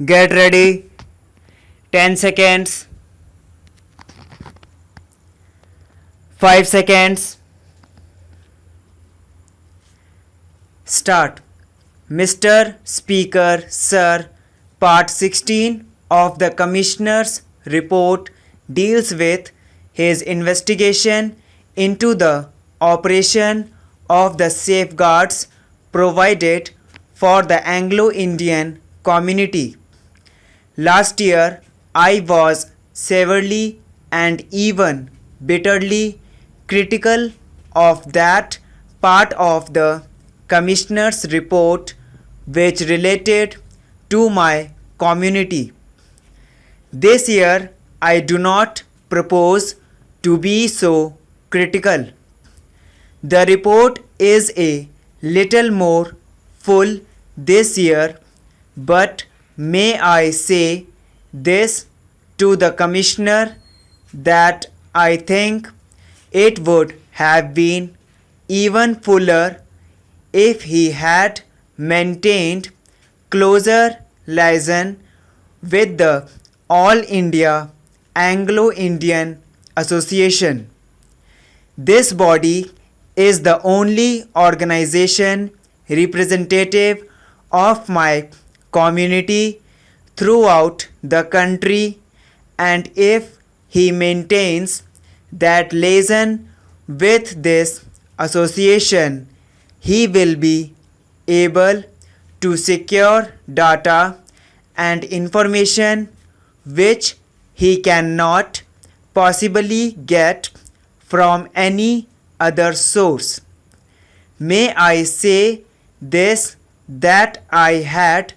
Get ready. 10 seconds. 5 seconds. Start. Mr. Speaker, Sir, Part 16 of the Commissioner's report deals with his investigation into the operation of the safeguards provided for the Anglo-Indian community. Last year, I was severely and even bitterly critical of that part of the Commissioner's report which related to my community. This year, I do not propose to be so critical. The report is a little more full this year, but may I say this to the Commissioner that I think it would have been even fuller if he had maintained closer liaison with the All India Anglo-Indian Association. This body is the only organization representative of my community throughout the country, and if he maintains that liaison with this association, he will be able to secure data and information which he cannot possibly get from any other source. May I say this, that I had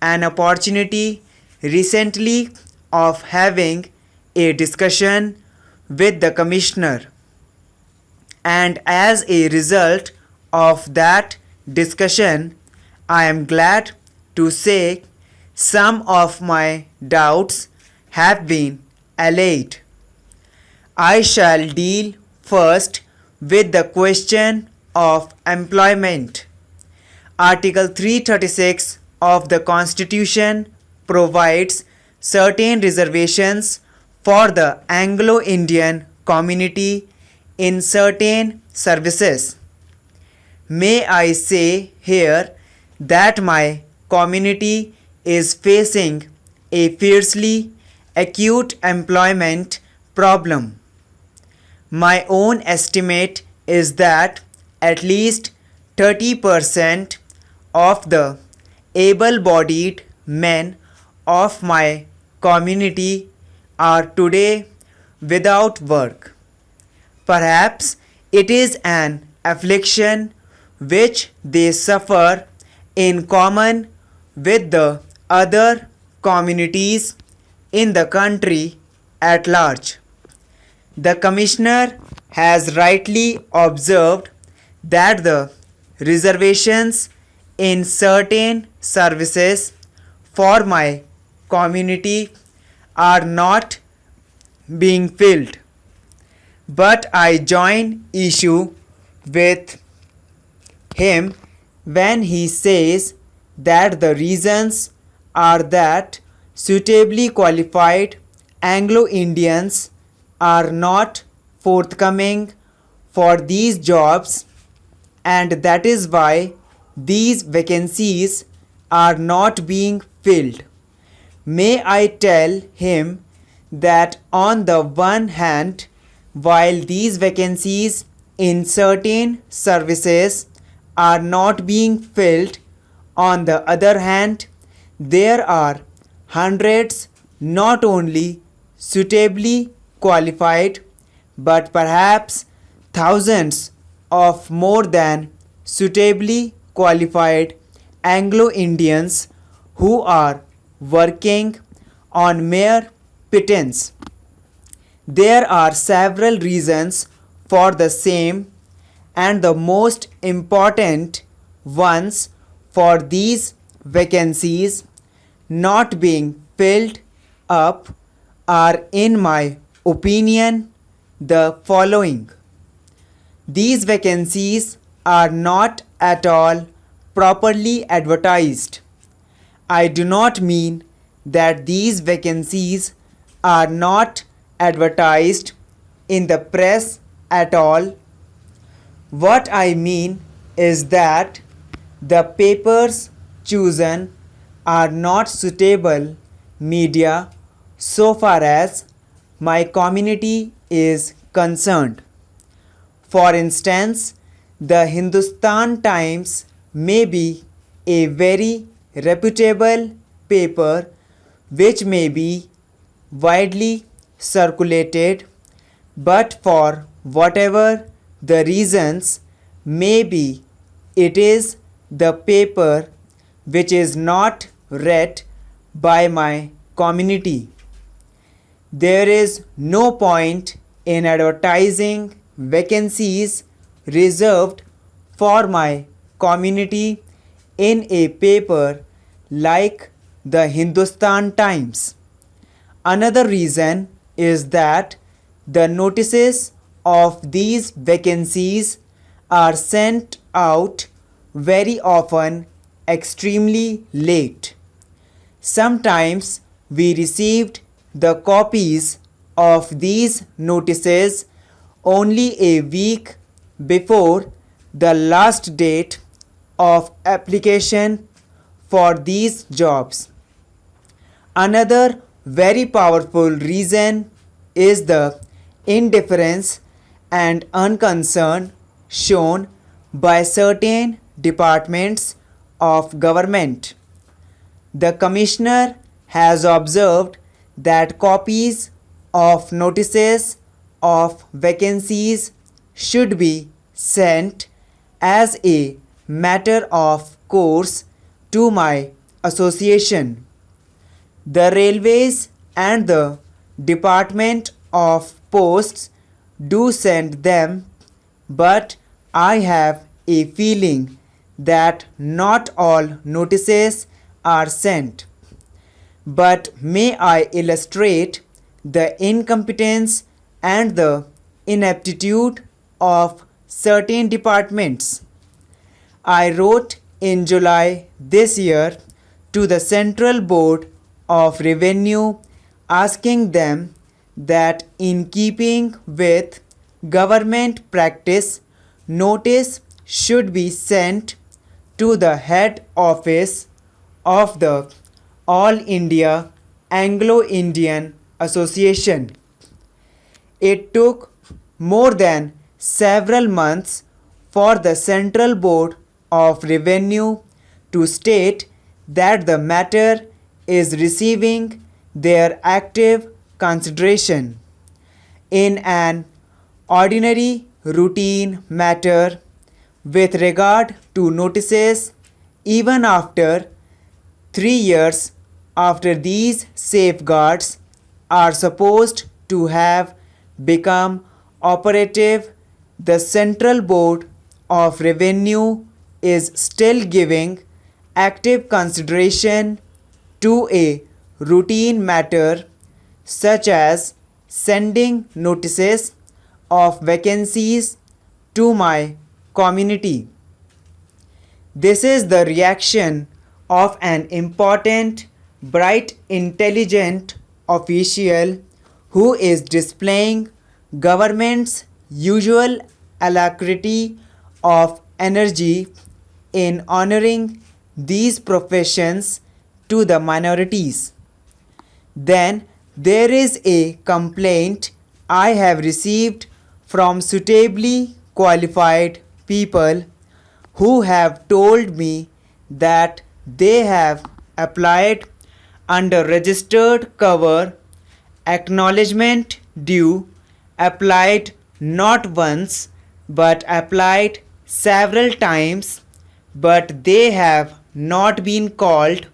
an opportunity recently of having a discussion with the Commissioner, and as a result of that discussion, I am glad to say some of my doubts have been allayed. I shall deal first with the question of employment. Article 336 of the Constitution provides certain reservations for the Anglo-Indian community in certain services. May I say here that my community is facing a fiercely acute employment problem. My own estimate is that at least 30% of the able-bodied men of my community are today without work. Perhaps it is an affliction which they suffer in common with the other communities in the country at large. The Commissioner has rightly observed that the reservations in certain services for my community are not being filled. But I join issue with him when he says that the reasons are that suitably qualified Anglo-Indians are not forthcoming for these jobs, and that is why these vacancies are not being filled. May I tell him that on the one hand, while these vacancies in certain services are not being filled, on the other hand, there are hundreds not only suitably qualified but perhaps thousands of more than suitably qualified Anglo-Indians who are working on mere pittance. There are several reasons for the same, and the most important ones for these vacancies not being filled up are, in my opinion, the following. These vacancies are not at all properly advertised. I do not mean that these vacancies are not advertised in the press at all. What I mean is that the papers chosen are not suitable media so far as my community is concerned. For instance, the Hindustan Times may be a very reputable paper which may be widely circulated, but for whatever the reasons may be, it is the paper which is not read by my community. There is no point in advertising vacancies reserved for my community in a paper like the Hindustan Times. Another reason is that the notices of these vacancies are sent out very often extremely late. Sometimes we received the copies of these notices only a week before the last date of application for these jobs. Another very powerful reason is the indifference and unconcern shown by certain departments of government. The Commissioner has observed that copies of notices of vacancies should be sent as a matter of course to my association. The railways and the Department of Posts do send them, but I have a feeling that not all notices are sent. But may I illustrate the incompetence and the ineptitude of certain departments. I wrote in July this year to the Central Board of Revenue asking them that in keeping with government practice, notice should be sent to the head office of the All India Anglo-Indian Association. It took more than several months for the Central Board of Revenue to state that the matter is receiving their active consideration. In an ordinary routine matter with regard to notices, even after 3 years after these safeguards are supposed to have become operative, the Central Board of Revenue is still giving active consideration to a routine matter such as sending notices of vacancies to my community. This is the reaction of an important, bright, intelligent official who is displaying government's usual alacrity of energy in honoring these professions to the minorities. Then there is a complaint I have received from suitably qualified people who have told me that they have applied under registered cover, acknowledgement due, applied not once but applied several times, but they have not been called.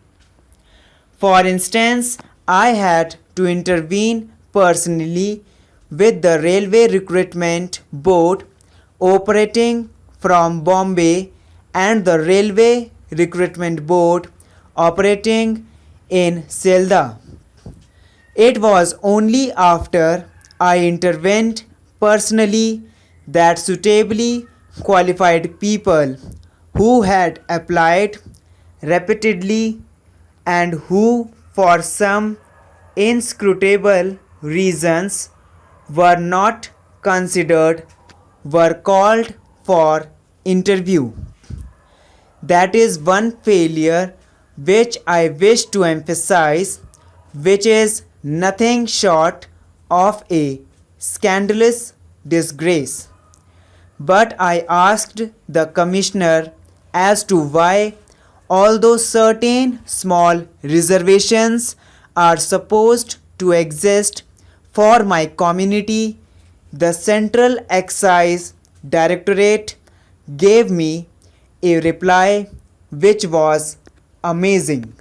For instance, I had to intervene personally with the Railway Recruitment Board operating from Bombay and the Railway Recruitment Board operating in Selda. It was only after I intervened personally that suitably qualified people who had applied repeatedly and who for some inscrutable reasons were not considered were called for interview. That is one failure which I wish to emphasize, which is nothing short of a scandalous disgrace. But I asked the commissioner as to why, although certain small reservations are supposed to exist for my community, the Central Excise Directorate gave me a reply which was amazing.